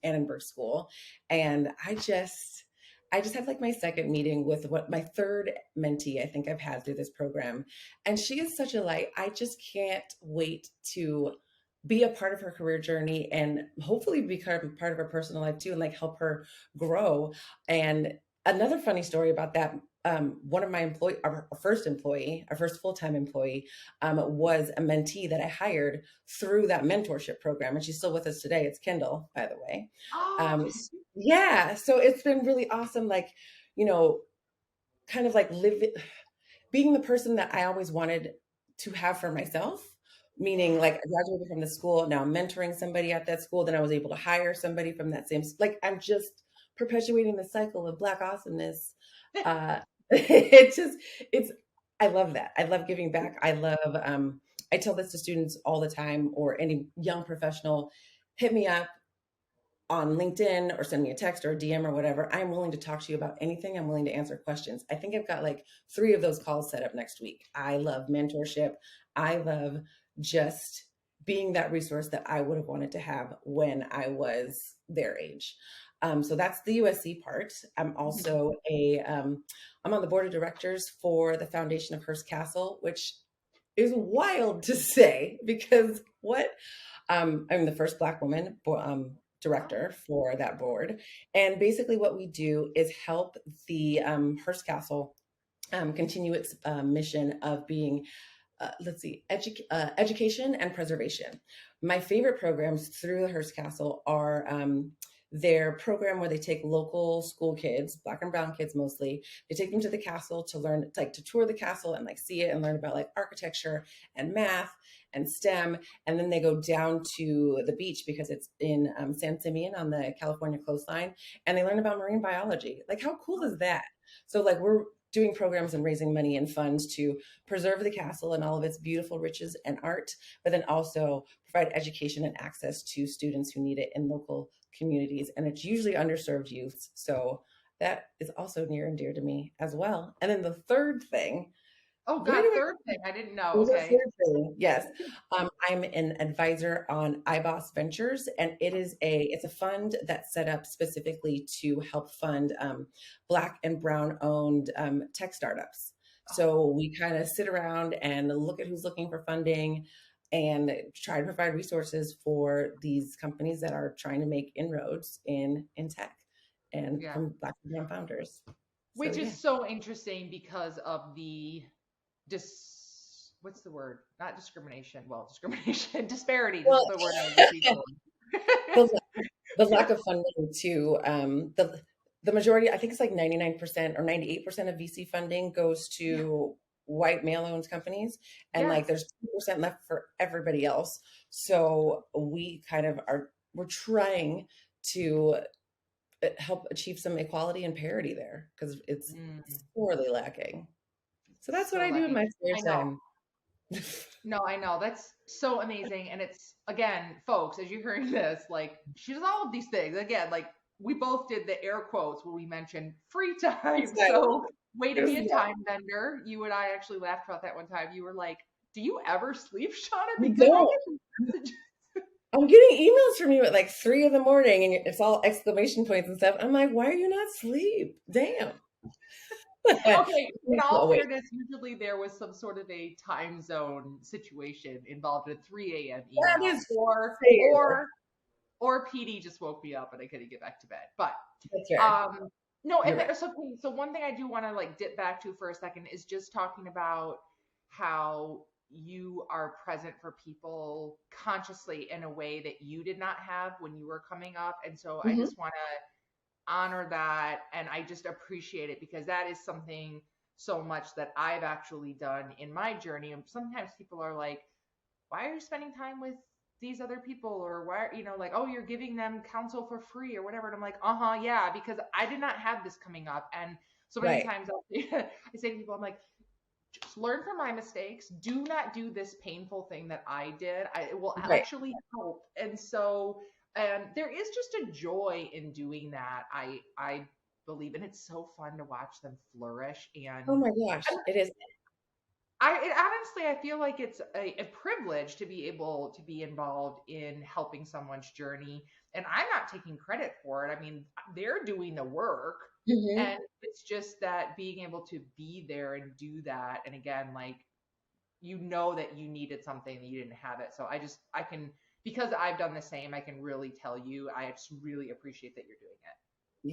[SPEAKER 2] Annenberg School. And I just had like my second meeting with what my third mentee I think I've had through this program. And she is such a light. I just can't wait to be a part of her career journey and hopefully become part of her personal life too and like help her grow. And another funny story about that, one of my our first full-time employee, was a mentee that I hired through that mentorship program. And she's still with us today. It's Kendall, by the way.
[SPEAKER 1] Oh,
[SPEAKER 2] Yeah, so it's been really awesome, like, you know, kind of like being the person that I always wanted to have for myself, meaning like I graduated from the school, now I'm mentoring somebody at that school, then I was able to hire somebody from that same, like I'm just perpetuating the cycle of Black awesomeness. It just, it's, I love that. I love giving back. I tell this to students all the time or any young professional, hit me up on LinkedIn or send me a text or a DM or whatever. I'm willing to talk to you about anything. I'm willing to answer questions. I think I've got like 3 of those calls set up next week. I love mentorship. I love just being that resource that I would have wanted to have when I was their age. So that's the USC part. I'm also I'm on the board of directors for the Foundation of Hearst Castle, which is wild to say because I'm the first Black woman director for that board. And basically, what we do is help the Hearst Castle continue its mission of being, education and preservation. My favorite programs through the Hearst Castle are their program where they take local school kids, Black and brown kids mostly, they take them to the castle to learn, like to tour the castle and like see it and learn about like architecture and math and STEM. And then they go down to the beach because it's in San Simeon on the California coastline, and they learn about marine biology. Like, how cool is that? So like we're doing programs and raising money and funds to preserve the castle and all of its beautiful riches and art, but then also provide education and access to students who need it in local communities. And it's usually underserved youth. So that is also near and dear to me as well. And then the third thing,
[SPEAKER 1] oh
[SPEAKER 2] where
[SPEAKER 1] God,
[SPEAKER 2] do I
[SPEAKER 1] third thing. I didn't know.
[SPEAKER 2] there's a
[SPEAKER 1] Okay.
[SPEAKER 2] third thing. Yes. I'm an advisor on iBoss Ventures, and it's a fund that's set up specifically to help fund Black and brown owned tech startups. So we kind of sit around and look at who's looking for funding and try to provide resources for these companies that are trying to make inroads in tech and
[SPEAKER 1] Yeah.
[SPEAKER 2] from Black and brown founders.
[SPEAKER 1] Which is so interesting because of the what's the word? Not discrimination. Well, discrimination, disparities is
[SPEAKER 2] Well,
[SPEAKER 1] the word I was looking for.
[SPEAKER 2] the, the lack of funding to the majority, I think it's like 99% or 98% of VC funding goes to white male-owned companies, and like there's 2% left for everybody else. So we kind of we're trying to help achieve some equality and parity there because it's sorely lacking. So that's what
[SPEAKER 1] So
[SPEAKER 2] I do in
[SPEAKER 1] lucky.
[SPEAKER 2] my spare
[SPEAKER 1] I know.
[SPEAKER 2] time.
[SPEAKER 1] No, I know. That's so amazing. And it's, again, folks, as you're hearing this, like, she does all of these things. Again, like, we both did the air quotes when we mentioned free time. So, way to be a time vendor. You and I actually laughed about that one time. You were like, do you ever sleep, Shauna?
[SPEAKER 2] You
[SPEAKER 1] Because I
[SPEAKER 2] don't.
[SPEAKER 1] get these messages.
[SPEAKER 2] I'm getting emails from you at like 3 in the morning and it's all exclamation points and stuff. I'm like, why are you not asleep? Damn.
[SPEAKER 1] Okay, in all
[SPEAKER 2] Wait,
[SPEAKER 1] fairness, usually there was some sort of a time zone situation involved in a 3 a.m.
[SPEAKER 2] that
[SPEAKER 1] email,
[SPEAKER 2] is
[SPEAKER 1] or
[SPEAKER 2] fair.
[SPEAKER 1] or PD just woke me up and I couldn't get back to bed. But
[SPEAKER 2] That's fair.
[SPEAKER 1] um no,
[SPEAKER 2] You're
[SPEAKER 1] and
[SPEAKER 2] right.
[SPEAKER 1] so one thing I do want to like dip back to for a second is just talking about how you are present for people consciously in a way that you did not have when you were coming up. And so I
[SPEAKER 2] Mhm.
[SPEAKER 1] just want to honor that, and I just appreciate it because that is something so much that I've actually done in my journey. And sometimes people are like, why are you spending time with these other people, or why, like, oh, you're giving them counsel for free or whatever. And I'm like, uh-huh, yeah, because I did not have this coming up. And so many
[SPEAKER 2] Right.
[SPEAKER 1] times I say to people, I'm like, just learn from my mistakes. Do not do this painful thing that I did. It will
[SPEAKER 2] Right.
[SPEAKER 1] actually help. And so, and there is just a joy in doing that. I believe, and it's so fun to watch them flourish.
[SPEAKER 2] Oh
[SPEAKER 1] And
[SPEAKER 2] my gosh. It is.
[SPEAKER 1] honestly, I feel like it's a privilege to be able to be involved in helping someone's journey. And I'm not taking credit for it. I mean, they're doing the work.
[SPEAKER 2] Mhm.
[SPEAKER 1] And it's just that being able to be there and do that. And again, like, that you needed something and you didn't have it. So I can, because I've done the same, I can really tell you, I just really appreciate that you're doing it.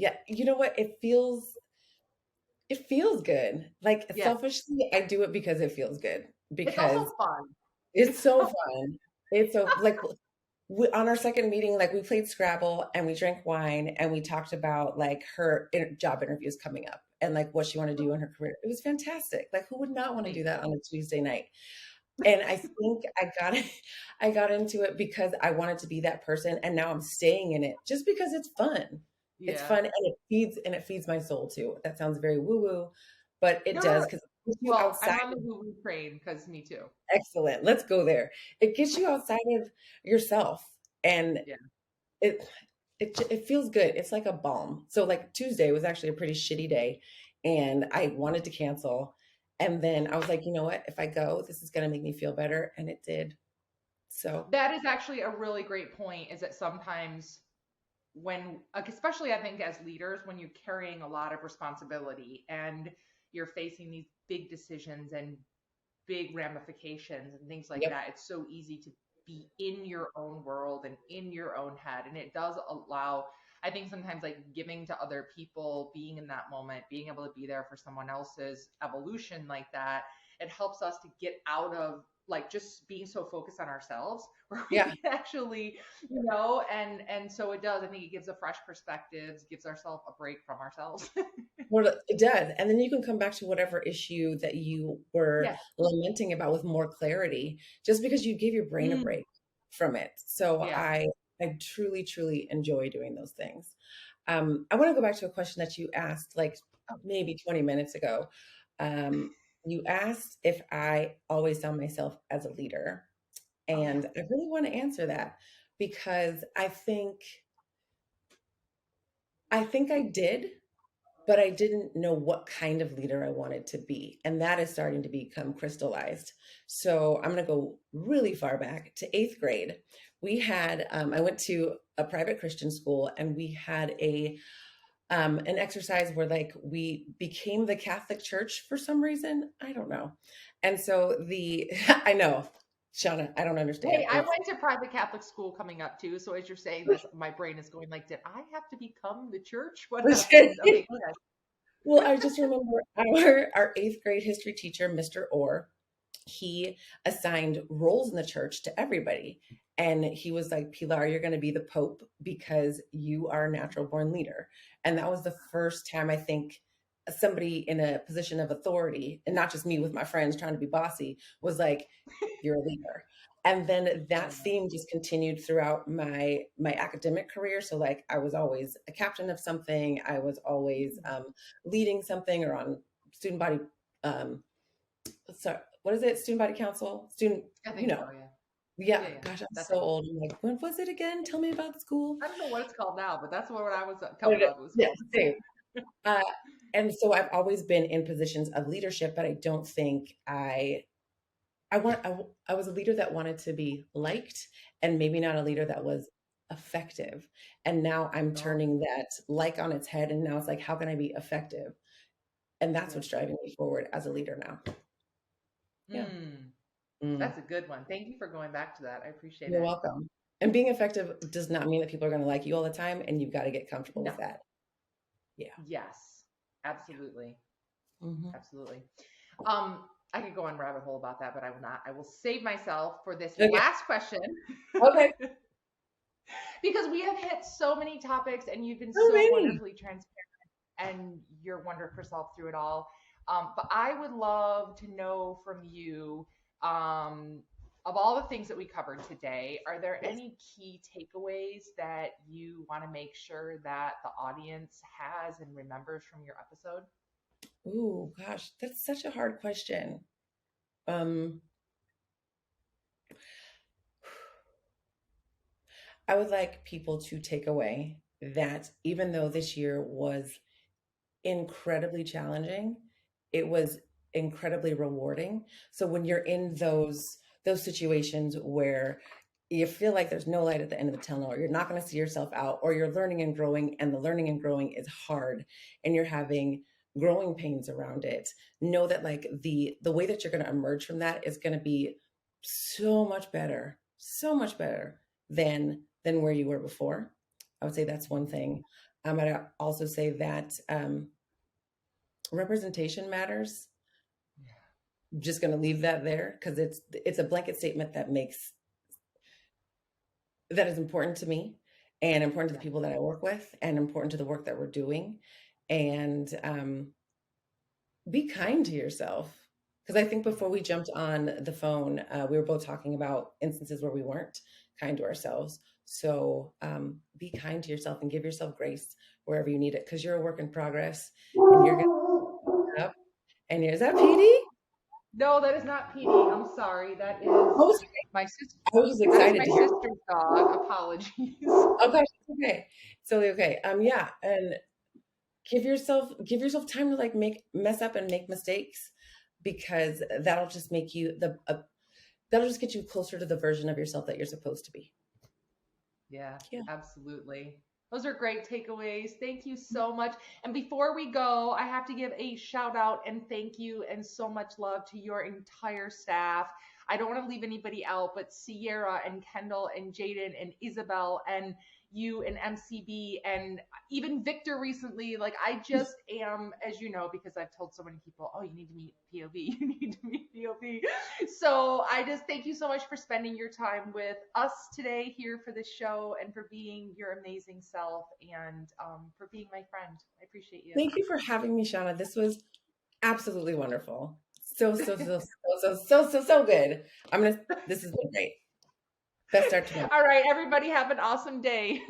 [SPEAKER 2] Yeah. You know what? It feels good. Like
[SPEAKER 1] Yeah.
[SPEAKER 2] selfishly, I do it because it feels good
[SPEAKER 1] It's also
[SPEAKER 2] because
[SPEAKER 1] fun.
[SPEAKER 2] it's so fun. It's so like on our second meeting, like we played Scrabble and we drank wine and we talked about like her job interviews coming up and like what she wanted to do in her career. It was fantastic. Like who would not want to do that on a Tuesday night? And I think I got into it because I wanted to be that person and now I'm staying in it just because it's fun. It's
[SPEAKER 1] Yeah.
[SPEAKER 2] fun and it feeds my soul too. That sounds very woo-woo, but it
[SPEAKER 1] No, no,
[SPEAKER 2] does
[SPEAKER 1] no.
[SPEAKER 2] because it gets you
[SPEAKER 1] Well, I'm
[SPEAKER 2] outside
[SPEAKER 1] on the
[SPEAKER 2] of
[SPEAKER 1] woo train because me too.
[SPEAKER 2] excellent. Let's go there. It gets you outside of yourself and
[SPEAKER 1] Yeah.
[SPEAKER 2] it it feels good. It's like a balm. So like Tuesday was actually a pretty shitty day and I wanted to cancel. And then I was like, you know what? If I go, this is going to make me feel better. And it did. So,
[SPEAKER 1] That is actually a really great point, is that sometimes when, like, especially I think as leaders, when you're carrying a lot of responsibility and you're facing these big decisions and big ramifications and things like
[SPEAKER 2] yep.
[SPEAKER 1] that, it's so easy to be in your own world and in your own head. And it does allow, I think sometimes, like, giving to other people, being in that moment, being able to be there for someone else's evolution like that, it helps us to get out of like just being so focused on ourselves where we
[SPEAKER 2] Yeah.
[SPEAKER 1] can actually, and so it does. I think it gives a fresh perspectives, gives ourselves a break from ourselves.
[SPEAKER 2] Well, it does. And then you can come back to whatever issue that you were
[SPEAKER 1] Yeah.
[SPEAKER 2] lamenting about with more clarity, just because you gave your brain a
[SPEAKER 1] Mm,
[SPEAKER 2] break from it. So
[SPEAKER 1] yeah.
[SPEAKER 2] I truly, truly enjoy doing those things. I want to go back to a question that you asked like
[SPEAKER 1] Oh,
[SPEAKER 2] maybe 20 minutes ago. You asked if I always saw myself as a leader.
[SPEAKER 1] oh yeah.
[SPEAKER 2] And I really want to answer that because I think I did, but I didn't know what kind of leader I wanted to be. And that is starting to become crystallized. So I'm going to go really far back to eighth grade. I went to a private Christian school and we had an exercise where like we became the Catholic Church for some reason. I don't know. And so I know, Shauna, I don't understand.
[SPEAKER 1] Hey, I went to private Catholic school coming up too. So as you're saying this, my brain is going like, did I have to become the church? What happened? Okay, go ahead.
[SPEAKER 2] Well, I just remember our eighth grade history teacher, Mr. Orr, he assigned roles in the church to everybody. And he was like, Pilar, you're going to be the Pope because you are a natural born leader. And that was the first time I think somebody in a position of authority, and not just me with my friends trying to be bossy, was like, you're a leader. And then that theme just continued throughout my academic career. So like I was always a captain of something. I was always leading something or on student body sorry, what is it? Student body council? Student,
[SPEAKER 1] I
[SPEAKER 2] you
[SPEAKER 1] think
[SPEAKER 2] know.
[SPEAKER 1] so, yeah.
[SPEAKER 2] Yeah,
[SPEAKER 1] Yeah, yeah.
[SPEAKER 2] gosh, I'm
[SPEAKER 1] That's
[SPEAKER 2] so
[SPEAKER 1] it.
[SPEAKER 2] old. I'm like, when was it again? Tell me about school.
[SPEAKER 1] I don't know what it's called now, but that's what I was
[SPEAKER 2] Oh,
[SPEAKER 1] coming up. It was
[SPEAKER 2] yeah,
[SPEAKER 1] called.
[SPEAKER 2] same. Uh, and so I've always been in positions of leadership, but I don't think I was a leader that wanted to be liked and maybe not a leader that was effective. And now I'm
[SPEAKER 1] Oh,
[SPEAKER 2] turning that like on its head. And now it's like, how can I be effective? And that's
[SPEAKER 1] yeah.
[SPEAKER 2] what's driving me forward as a leader now. Yeah.
[SPEAKER 1] Mm,
[SPEAKER 2] Mm.
[SPEAKER 1] that's a good one. Thank you for going back to that. I appreciate
[SPEAKER 2] You're
[SPEAKER 1] it.
[SPEAKER 2] welcome. And being effective does not mean that people are going to like you all the time. And you've got to get comfortable
[SPEAKER 1] No.
[SPEAKER 2] with that. Yeah.
[SPEAKER 1] Yes. Absolutely.
[SPEAKER 2] Hmm.
[SPEAKER 1] Absolutely. Um, I could go on rabbit hole about that, but I will not. I will save myself for this
[SPEAKER 2] Okay.
[SPEAKER 1] last question
[SPEAKER 2] Okay.
[SPEAKER 1] because we have hit so many topics and you've been
[SPEAKER 2] So
[SPEAKER 1] so
[SPEAKER 2] many.
[SPEAKER 1] wonderfully transparent and your wonderful self through it all. But I would love to know from you, of all the things that we covered today, are there
[SPEAKER 2] Yes.
[SPEAKER 1] any key takeaways that you want to make sure that the audience has and remembers from your episode?
[SPEAKER 2] Ooh, gosh, that's such a hard question. Um, I would like people to take away that even though this year was incredibly challenging, it was incredibly rewarding. So when you're in those situations where you feel like there's no light at the end of the tunnel, or you're not going to see yourself out, or you're learning and growing, and the learning and growing is hard, and you're having growing pains around it, know that like the way that you're going to emerge from that is going to be so much better than where you were before. I would say that's one thing. I'd also say that representation matters. I'm just going to leave that there because it's a blanket statement that is important to me and important to the
[SPEAKER 1] Yeah.
[SPEAKER 2] people that I work with and important to the work that we're doing. And be kind to yourself. Because I think before we jumped on the phone, we were both talking about instances where we weren't kind to ourselves. So be kind to yourself and give yourself grace wherever you need it because you're a work in progress and you're going to up. And is that PD?
[SPEAKER 1] No, that is not PD. I'm sorry. That is
[SPEAKER 2] Oh,
[SPEAKER 1] my sister.
[SPEAKER 2] I was just
[SPEAKER 1] That is
[SPEAKER 2] excited
[SPEAKER 1] my
[SPEAKER 2] to hear.
[SPEAKER 1] sister's dog. Apologies.
[SPEAKER 2] Oh gosh, it's okay. It's totally okay. Yeah, and give yourself time to like make mess up and make mistakes because that'll just get you closer to the version of yourself that you're supposed to be.
[SPEAKER 1] Yeah,
[SPEAKER 2] Yeah.
[SPEAKER 1] absolutely. Those are great takeaways. Thank you so much. And before we go, I have to give a shout out and thank you and so much love to your entire staff. I don't want to leave anybody out, but Sierra and Kendall and Jaden and Isabel and you and MCB and even Victor recently. Like, I just am, as you know, because I've told so many people, oh, you need to meet POV, you need to meet POV. So I just thank you so much for spending your time with us today here for this show and for being your amazing self and for being my friend. I appreciate you.
[SPEAKER 2] Thank you for having me, Shauna. This was absolutely wonderful. So good. This has been great. Best start to my
[SPEAKER 1] All right, everybody, have an awesome day.